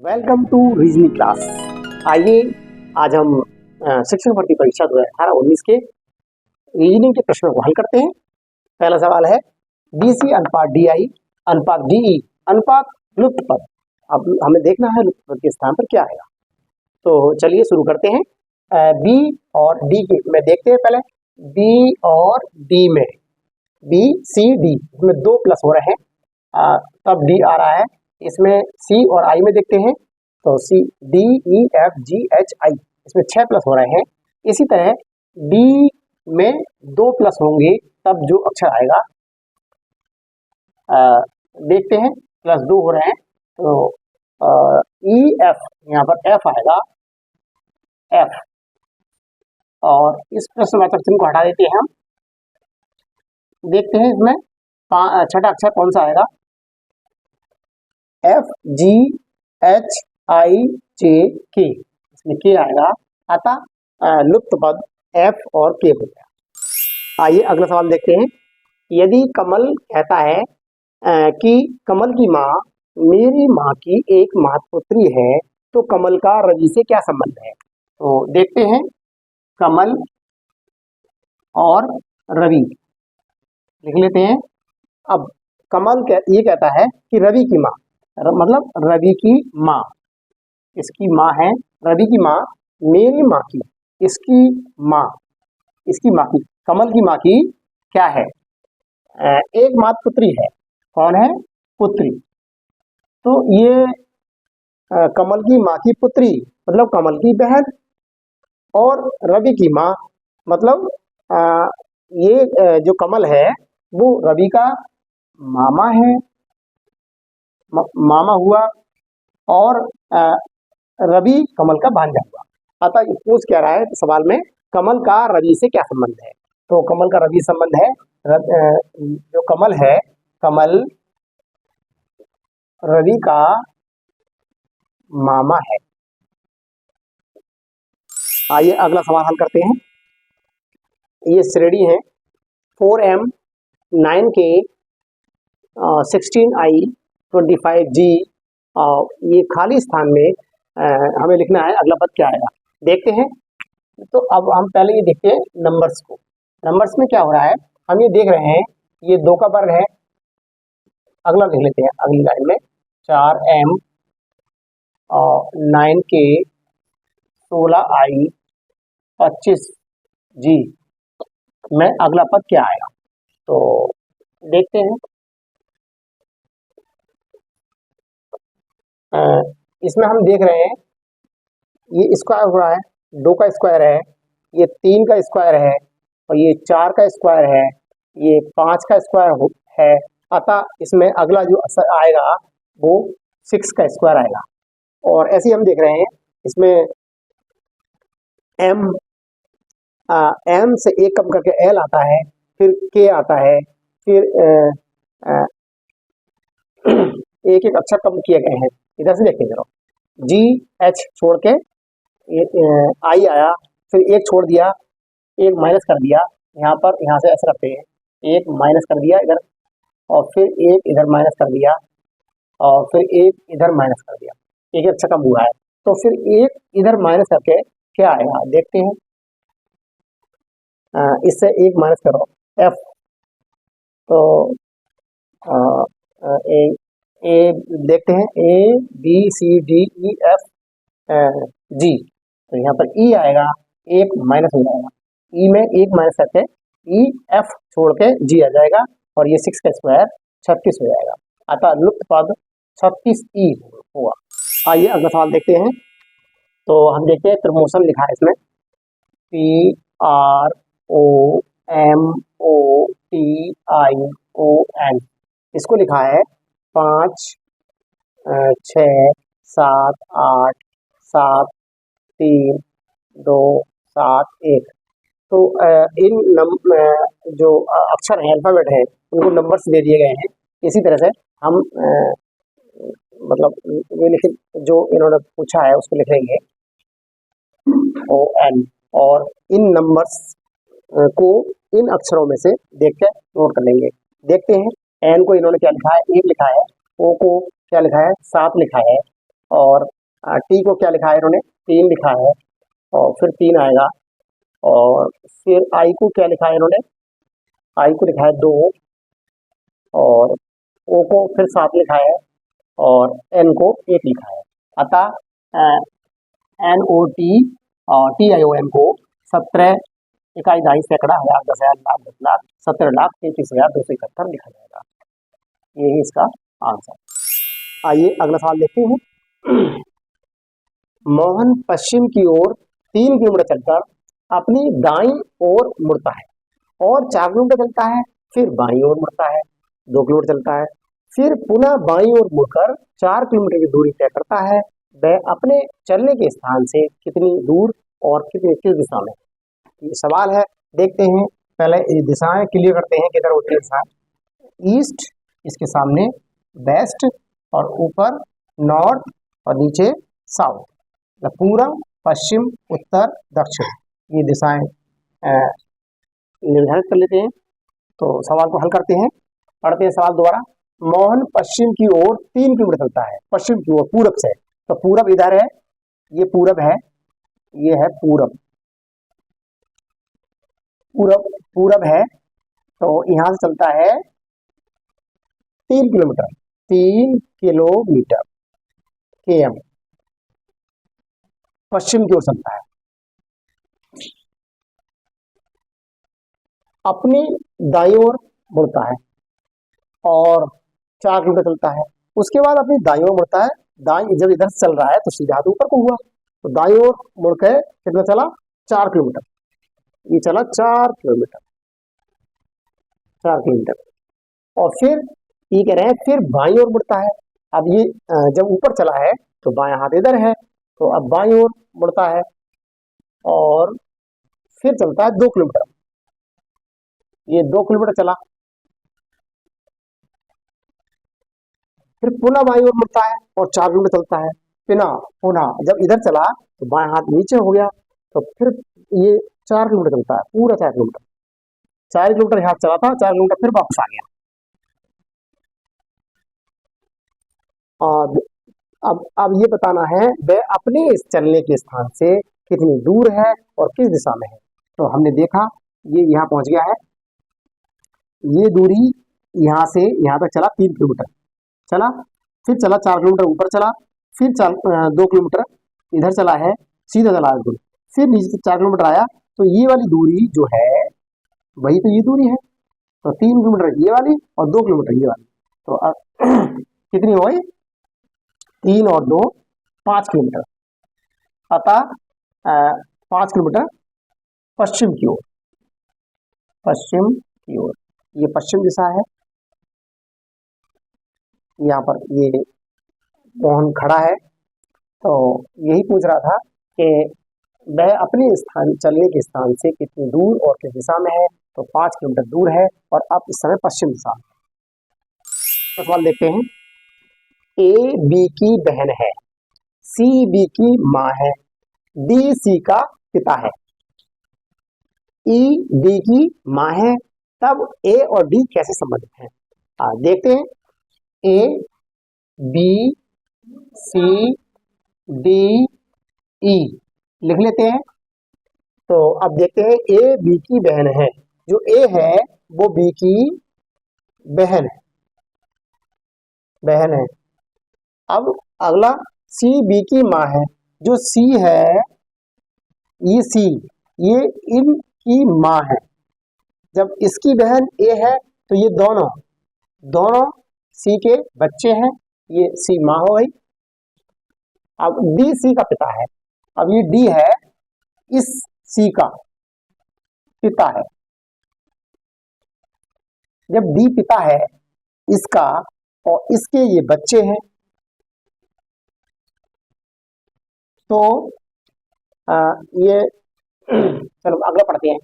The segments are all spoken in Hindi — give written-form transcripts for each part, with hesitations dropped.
Welcome to reasoning class. आइए आज हम शिक्षक भर्ती परीक्षा 2018-19 के रीजनिंग के प्रश्नों को हल करते हैं। पहला सवाल है BC अनुपात DI अनुपात DE अनुपात लुप्त पद। अब हमें देखना है लुप्त पद के स्थान पर क्या आएगा। तो चलिए शुरू करते हैं। B और D के में देखते हैं। पहले B और D में BCD इसमें 2 प्लस हो रहे हैं, तब D आ रहा है। इसमें C और I में देखते हैं तो C D E F G H I इसमें 6 प्लस हो रहे हैं। इसी तरह D में 2 प्लस होंगे तब जो अक्षर आएगा देखते हैं, प्लस 2 हो रहे हैं तो E F यहाँ पर F आएगा F। और इस प्रश्नवाचक चिन्ह को हटा देते हैं हम। देखते हैं इसमें छठा अक्षर कौन सा आएगा, F G H I J K इसमें K आएगा। अतः लुप्त पद F और K हो गया। आइए अगला सवाल देखते हैं। यदि कमल कहता है कि कमल की माँ मेरी माँ की एक मातपुत्री है तो कमल का रवि से क्या संबंध है। तो देखते हैं कमल और रवि लिख लेते हैं। अब कमल ये कहता है कि रवि की माँ मतलब रवि की माँ, इसकी माँ है रवि की माँ मेरी माँ की, इसकी माँ की कमल की माँ की क्या है, एक मात्र पुत्री है। कौन है, पुत्री। तो ये कमल की माँ की पुत्री मतलब कमल की बहन, और रवि की माँ मतलब ये जो कमल है वो रवि का मामा है, मामा हुआ, और रवि कमल का भांजा हुआ। अतः पूछ क्या रहा है सवाल में, कमल का रवि से क्या संबंध है। तो कमल का रवि संबंध है, जो कमल है कमल रवि का मामा है। आइए अगला सवाल हल करते हैं। ये श्रेणी है 4M 9K 16I 25G। ये खाली स्थान में हमें लिखना है अगला पद क्या आएगा, देखते हैं। तो अब हम पहले ये देखते हैं नंबर्स को। नंबर्स में क्या हो रहा है, हम ये देख रहे हैं ये 2 का वर्ग है। अगला लिख लेते हैं अगली लाइन में 4M 9K 16I 25G में अगला पद क्या आएगा। तो देखते हैं। इसमें हम देख रहे हैं ये स्क्वायर हो रहा है, 2 का स्क्वायर है, ये 3 का स्क्वायर है, और ये 4 का स्क्वायर है, ये 5 का स्क्वायर है। अतः इसमें अगला जो असर आएगा वो 6 का स्क्वायर आएगा। और ऐसे ही हम देख रहे हैं इसमें M से 1 कम करके L आता है, फिर K आता है, फिर एक एक अक्षर कम किए गए हैं। इधर से देखिए जरा, G H छोड़ के I आया, फिर एक छोड़ दिया, एक माइनस कर दिया यहाँ पर, यहाँ से ऐसे रखते हैं, एक माइनस कर दिया इधर, और फिर एक इधर माइनस कर दिया, और फिर एक इधर माइनस कर दिया, एक अक्षर कम हुआ है। तो फिर एक इधर माइनस करके क्या आएगा देखते हैं। इससे एक माइनस करो F, तो ए देखते हैं ABCDEF G। तो यहाँ पर E आएगा, एक माइनस हो जाएगा, E में एक माइनस करके EF छोड़ के G आ जाएगा, और ये 6 का स्क्वायर 36 हो जाएगा। अतः लुप्त पद 36E होगा। आइए अगला सवाल देखते हैं। तो हम देखते हैं प्रमोशन लिखा है इसमें PROMOTION, इसको लिखा है 5 6 7 8 7 3 2 7 1। तो इन जो अक्षर हैं अल्फाबेट है उनको नंबर्स दे दिए गए हैं। इसी तरह से हम मतलब ये लिख जो इन्होंने पूछा है उसको लिख लेंगे ON, और इन नंबर्स को इन अक्षरों में से देख कर नोट कर लेंगे। देखते हैं N को इन्होंने क्या लिखा है, 1 लिखा है, O को क्या लिखा है, 7 लिखा है, और टी को क्या लिखा है इन्होंने, 3 लिखा है, और फिर 3 आएगा, और फिर आई को क्या लिखा है इन्होंने, आई को लिखा है 2, और ओ को फिर 7 लिखा है, और एन को 1 लिखा है। अतः एन ओ टी और टी आई ओ एन को 17 इकाई दहाई सैकड़ा हजार 10,000 लाख 10 लाख 17,33,271 लिखा जाएगा। यही इसका आंसर। आइए अगला सवाल देखते हैं। मोहन पश्चिम की ओर 3 किलोमीटर चलकर अपनी दाईं ओर मुड़ता है और 4 किलोमीटर चलता है, फिर बाईं ओर मुड़ता है, 2 किलोमीटर चलता है, फिर पुनः बाईं ओर मुड़कर 4 किलोमीटर की दूरी तय करता है। वह अपने चलने के स्थान से कितनी दूर और किस दिशा में? ये सवाल है, देखते हैं। पहले ये दिशाएं क्लियर करते हैं किधर होती है दिशा। ईस्ट, इसके सामने वेस्ट, और ऊपर नॉर्थ, और नीचे साउथ, पूर्व पश्चिम उत्तर दक्षिण, ये दिशाएं निर्धारित कर लेते हैं। तो सवाल को हल करते हैं, पढ़ते हैं सवाल दोबारा। मोहन पश्चिम की ओर 3 किलोमीटर चलता है, पश्चिम की ओर पूरब से, तो पूरब इधर है, ये पूरब है, ये है पूरब, पूरब है, तो यहां से चलता है 3 किलोमीटर, 3 किलोमीटर केएम पश्चिम की ओर चलता है। अपनी दाईं ओर मुड़ता है और 4 किलोमीटर चलता है, उसके बाद अपनी दाईं ओर मुड़ता है। दाईं जब इधर से चल रहा है तो सीधा हाथ ऊपर को हुआ, तो दाईं ओर मुड़ के कितना चला, 4 किलोमीटर, ये चला 4 किलोमीटर, 4 किलोमीटर। और फिर ये कह रहे हैं फिर बाईं ओर मुड़ता है। अब ये जब ऊपर चला है तो बायां हाथ इधर है, तो अब बाईं ओर मुड़ता है और फिर चलता है 2 किलोमीटर, ये 2 किलोमीटर चला, फिर पुनः बाईं ओर मुड़ता है और 4 किलोमीटर चलता है। पुनः जब इधर चला तो बायां हाथ नीचे हो गया, तो फिर ये 4 किलोमीटर चलता है, पूरा 4 किलोमीटर, 4 किलोमीटर यहाँ चला था, 4 किलोमीटर फिर वापस आ गया। और अब ये बताना है वह अपने इस चलने के स्थान से कितनी दूर है और किस दिशा में है। तो हमने देखा ये यहाँ पहुंच गया है, ये दूरी यहाँ से यहाँ तक चला 3 किलोमीटर चला, फिर चला 4 किलोमीटर ऊपर चला, फिर 2 किलोमीटर इधर चला है, सीधा चला है, फिर नीचे 4 किलोमीटर आया, तो ये वाली दूरी जो है वही तो ये दूरी है, तो 3 किलोमीटर ये वाली और 2 किलोमीटर ये वाली, तो कितनी हो गई, 3 और 2 5 किलोमीटर। अतः 5 किलोमीटर पश्चिम की ओर, पश्चिम की ओर, ये पश्चिम दिशा है। यहाँ पर ये मोहन खड़ा है, तो यही पूछ रहा था कि वह अपने स्थान चलने के स्थान से कितनी दूर और किस दिशा में है, तो 5 किलोमीटर दूर है और अब इस समय पश्चिम दिशा में। तो सवाल देखते हैं। ए बी की बहन है, सी बी की माँ है, डी सी का पिता है, ई डी की माँ है, तब ए और डी कैसे संबंधित हैं? देखते हैं। ए बी सी डी ई लिख लेते हैं। तो अब देखते हैं, ए बी की बहन है, जो ए है वो बी की बहन है। अब अगला सी बी की माँ है, जो सी है ये सी, ये इनकी माँ है। जब इसकी बहन ए है तो ये दोनों सी के बच्चे हैं, ये सी माँ हो गई। अब डी सी का पिता है, अब ये डी है इस सी का पिता है। जब डी पिता है इसका और इसके ये बच्चे हैं, तो ये चलो अगला पढ़ते हैं।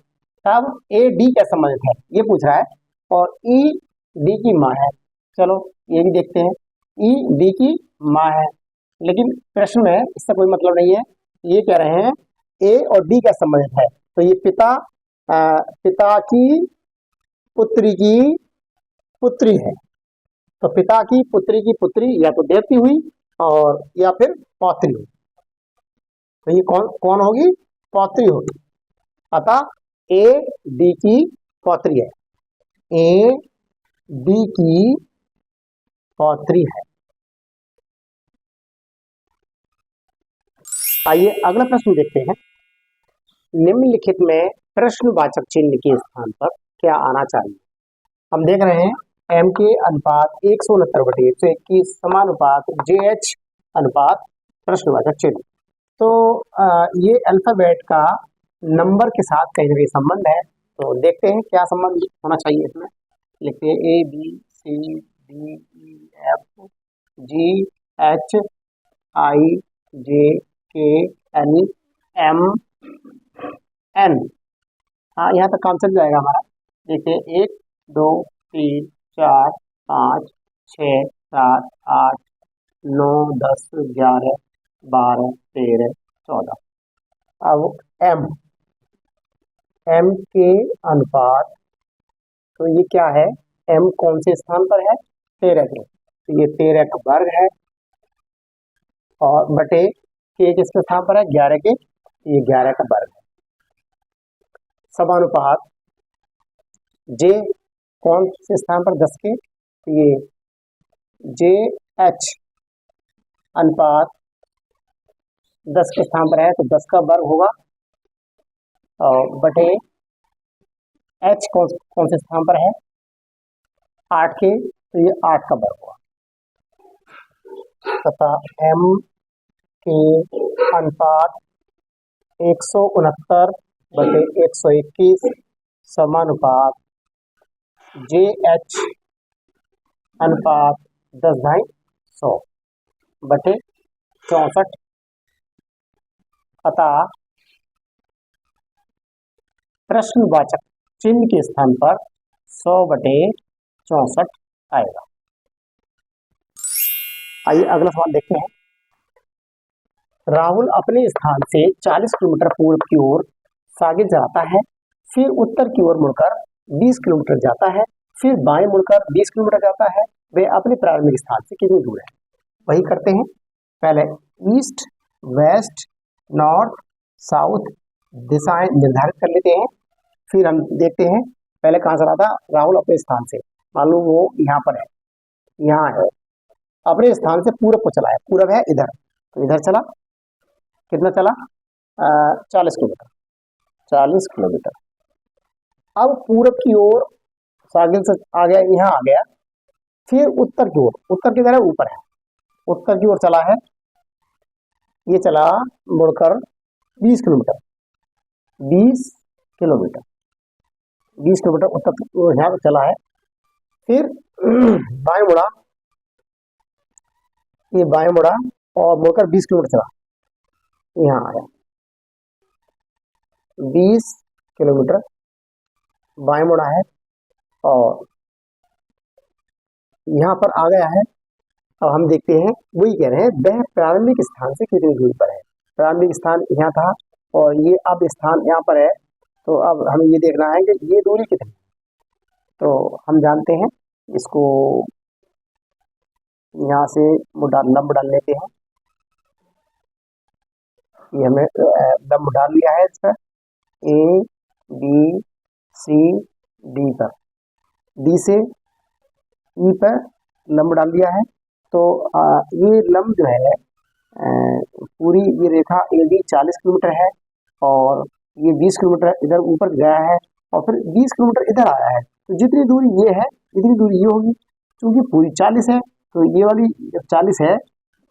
तब ए डी क्या संबंधित है ये पूछ रहा है, और ई डी की माँ है। चलो ये भी देखते हैं, ई डी की माँ है, लेकिन प्रश्न में इससे कोई मतलब नहीं है। ये कह रहे हैं ए और डी क्या संबंधित है, तो ये पिता की पुत्री की पुत्री है। तो पिता की पुत्री या तो देवती हुई और या फिर पौत्री होगी। तो ये कौन कौन होगी? पौत्री होगी। अतः ए डी की पौत्री है, ए डी की पौत्री है। आइए अगला प्रश्न देखते हैं। निम्नलिखित में प्रश्नवाचक चिन्ह के स्थान पर क्या आना चाहिए? हम देख रहे हैं एम के अनुपात 169/121 समानुपात जे एच अनुपात प्रश्नवाचक चिन्ह। तो ये अल्फाबेट का नंबर के साथ कहीं ना कहीं संबंध है। तो देखते हैं क्या संबंध होना चाहिए इसमें। लिखते हैं A B C D E F G H I J K L M N. हाँ, यहाँ तक काम चल जाएगा हमारा। देखिए 1 2 3 4 5 6 7 8 9 10 11 12 13 14। अब एम के अनुपात, तो ये क्या है? एम कौन से स्थान पर है? 13 के। तो ये 13 का वर्ग है और बटे के किसके स्थान पर है? 11 के। ये 11 का वर्ग है। समानुपात जे कौन से स्थान पर? 10 के। तो ये जे एच अनुपात 10 के स्थान पर है, तो 10 का वर्ग होगा और बटे एच कौन से स्थान पर है? 8 के। तो ये 8 का वर्ग होगा तथा एम के अनुपात 169/121 समानुपात जे एच अनुपात 10/100 बटे 64। अतः प्रश्नवाचक चिन्ह के स्थान पर 100/64 आएगा। आइए अगला सवाल देखते हैं। राहुल अपने स्थान से 40 किलोमीटर पूर्व की ओर सागिर चलाता है, फिर उत्तर की ओर मुड़कर 20 किलोमीटर जाता है, फिर बाएं मुड़कर 20 किलोमीटर जाता है। वे अपने प्रारंभिक स्थान से कितनी दूर है? वही करते हैं। पहले ईस्ट वेस्ट नॉर्थ साउथ दिशाएं निर्धारित कर लेते हैं। फिर हम देखते हैं पहले कहाँ चला था राहुल अपने स्थान से। मान लो वो यहाँ पर है, यहाँ है, अपने स्थान से पूरब को चला है। पूरब है इधर, तो इधर चला। कितना चला? 40 किलोमीटर। 40 किलोमीटर। अब पूरब की ओर सागिर से आ गया, यहाँ आ गया। फिर उत्तर की ओर, उत्तर की तरफ ऊपर है, उत्तर की ओर चला है। ये चला मुड़कर 20 किलोमीटर। 20 किलोमीटर 20 किलोमीटर उत्तर की ओर यहाँ चला है। फिर बाएं मुड़ा, ये बाएं मुड़ा और मुड़कर 20 किलोमीटर चला, यहाँ आया। 20 किलोमीटर बाएं मुड़ा है और यहाँ पर आ गया है। अब हम देखते हैं, वही कह रहे हैं वह प्रारंभिक स्थान से कितनी दूरी पर है। प्रारंभिक स्थान यहाँ था और ये अब स्थान यहाँ पर है। तो अब हमें ये देखना है कि ये दूरी कितनी है। तो हम जानते हैं इसको, यहाँ से लंब डाल लेते हैं। ये हमें लंब डाल लिया है इस पर, ए बी सी डी पर, डी से ई पर लंब डाल दिया है। तो ये लंब जो है पूरी ये रेखा ए बी 40 किलोमीटर है और ये 20 किलोमीटर इधर ऊपर गया है और फिर 20 किलोमीटर इधर आया है। तो जितनी दूरी ये है इतनी दूरी ये होगी। क्योंकि पूरी 40 है तो ये वाली 40 है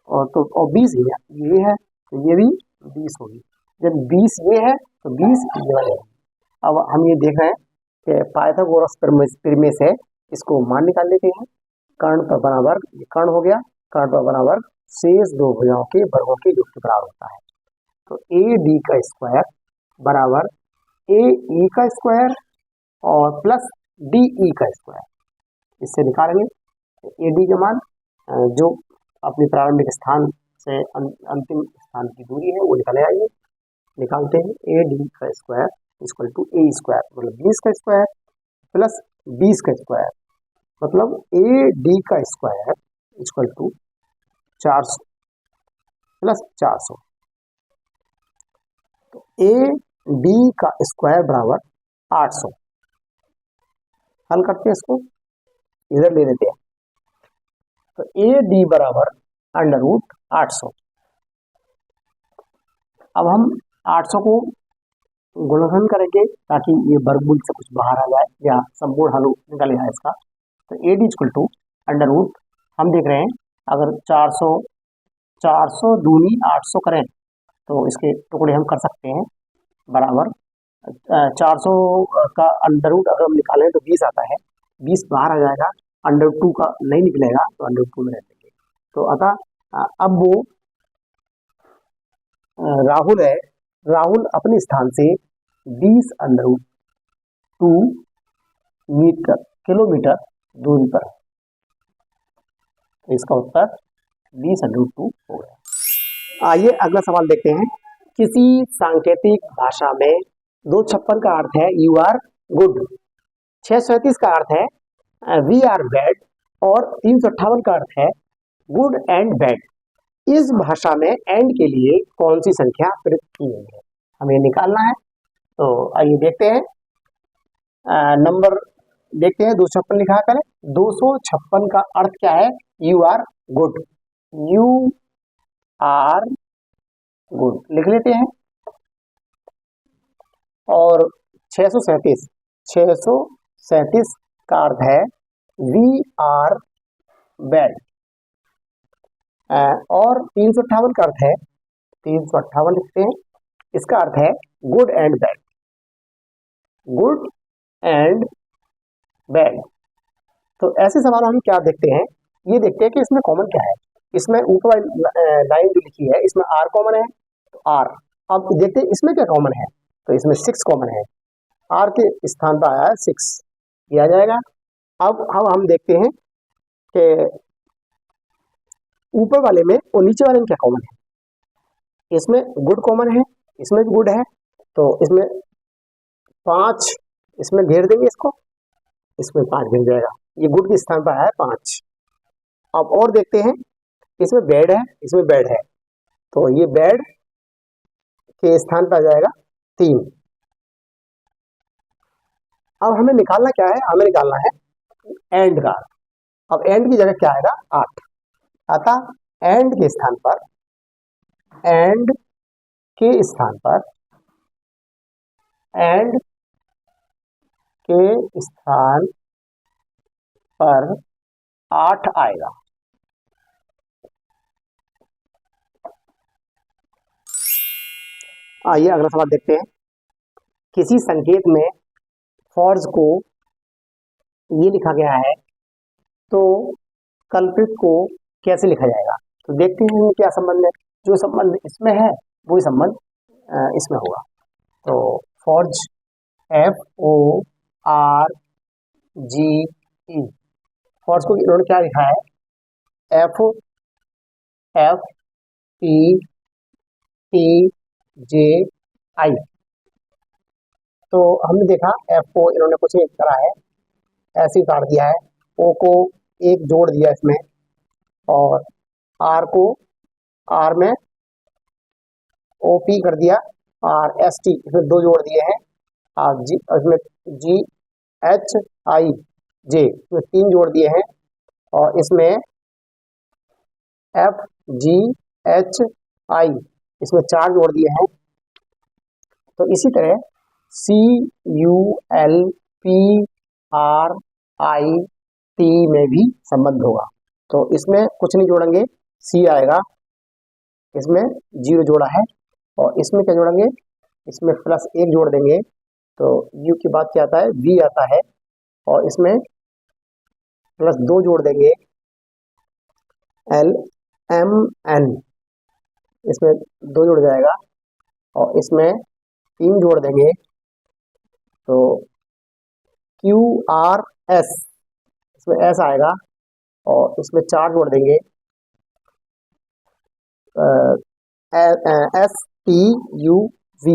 और 20 ये है तो ये भी 20 होगी। जब 20 ये है तो 20 ये वाले है। अब हम ये देख रहे हैं कि पाइथागोरस प्रमेय से इसको मान निकाल लेते हैं। कर्ण पर बना वर्ग, ये कर्ण हो गया, कर्ण पर बना वर्ग शेष दो भुजाओं के वर्गों के योग के बराबर होता है। तो ए डी का स्क्वायर बराबर ए ई का स्क्वायर और प्लस डी ई का स्क्वायर। इससे निकालेंगे ए डी का मान जो अपने प्रारंभिक स्थान से अंतिम स्थान की दूरी है वो निकाले आइए। निकालते हैं ए डी का square equal to A square मतलब 20 का स्क्वायर प्लस 20 का स्क्वायर मतलब ए डी का स्क्वायर इक्वल टू 400 प्लस 400। तो ए डी का स्क्वायर बराबर 800। हल करते हैं इसको, इधर ले लेते हैं। तो ए डी बराबर अंडर रूट 800। अब हम 800 को गुणनखंड करेंगे ताकि ये वर्गमूल से कुछ बाहर आ जाए या संपूर्ण हल निकल जाए इसका। तो A D equal to under root, हम देख रहे हैं अगर 400 दूनी 800 करें तो इसके टुकड़े हम कर सकते हैं, बराबर 400 का अंडर रूट अगर हम निकालें तो 20 आता है, 20 बाहर आ जाएगा, अंडर 2 का नहीं निकलेगा तो अंडर 2 में रह लेंगे। तो अतः अब वो राहुल है, राहुल अपने स्थान से 20 अंडर रूट 2 किलोमीटर दूरी पर है। तो इसका उत्तर 20 अंडर रूट 2 हो गया। आइए अगला सवाल देखते हैं। किसी सांकेतिक भाषा में 256 का अर्थ है यू आर गुड, 637 का अर्थ है वी आर बैड और 358 का अर्थ है गुड एंड बैड। इस भाषा में एंड के लिए कौन सी संख्या प्रयुक्त की गई है, हमें निकालना है। तो आइए देखते हैं, नंबर देखते हैं। 256 लिखा है पहले। 256 का अर्थ क्या है, you are good, you are good लिख लेते हैं। और 637 का अर्थ है वी आर बैड। और 358 का अर्थ है, 358 लिखते हैं, इसका अर्थ है good and bad, good and bad. तो ऐसे सवाल हम क्या देखते हैं, ये देखते हैं कि इसमें कॉमन क्या है। इसमें ऊपर लाइन जो लिखी है इसमें आर कॉमन है, तो आर। अब देखते हैं इसमें क्या कॉमन है, तो इसमें 6 कॉमन है, आर के स्थान पर आया है 6, किया जाएगा। अब हम देखते हैं कि ऊपर वाले में और नीचे वाले में क्या कॉमन है। इसमें गुड कॉमन है, इसमें भी गुड है, तो इसमें 5 इसमें घेर देंगे इसको, इसमें 5 घेर जाएगा, ये गुड के स्थान पर आया है 5। अब और देखते हैं, इसमें बैड है, इसमें बैड है, तो ये बैड के स्थान पर आ जाएगा 3। अब हमें निकालना क्या है, हमें निकालना है एंड का। अब एंड की जगह क्या आएगा, 8। अतः एंड के स्थान पर, एंड के स्थान पर, एंड के स्थान पर 8 आएगा। आइए अगला सवाल देखते हैं। किसी संकेत में फॉर्स को ये लिखा गया है, तो कल्पित को कैसे लिखा जाएगा। तो देखते हैं क्या संबंध है, जो संबंध इसमें है वही संबंध इसमें होगा। तो फॉर्ज FORGE, फॉर्स को इन्होंने क्या लिखा है, FFTTJI। तो हमने देखा F को इन्होंने कुछ नहीं करा है, ऐसे ही काट दिया है, O को एक जोड़ दिया इसमें, और R को R में OP कर दिया, और ST इसमें 2 जोड़ दिए हैं, और G इसमें GHIJ इसमें 3 जोड़ दिए हैं, और इसमें FGHI इसमें 4 जोड़ दिए हैं। तो इसी तरह CULPRIT में भी संबंध होगा। तो इसमें कुछ नहीं जोड़ेंगे, C आएगा, इसमें 0 जोड़ा है, और इसमें क्या जोड़ेंगे, इसमें +1 जोड़ देंगे, तो U की बात क्या आता है, V आता है, और इसमें +2 जोड़ देंगे, LMN इसमें 2 जुड़ जाएगा, और इसमें 3 जोड़ देंगे, तो QRS इसमें S आएगा, और इसमें 4 जोड़ देंगे, STUV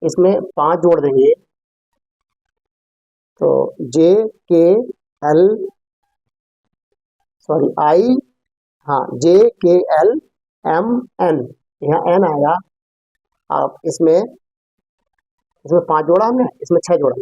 इसमें 5 जोड़ देंगे, तो JKL हाँ, JKLMN, यहाँ N आएगा। अब इसमें 5 जोड़ा हमने, इसमें 6 जोड़ा,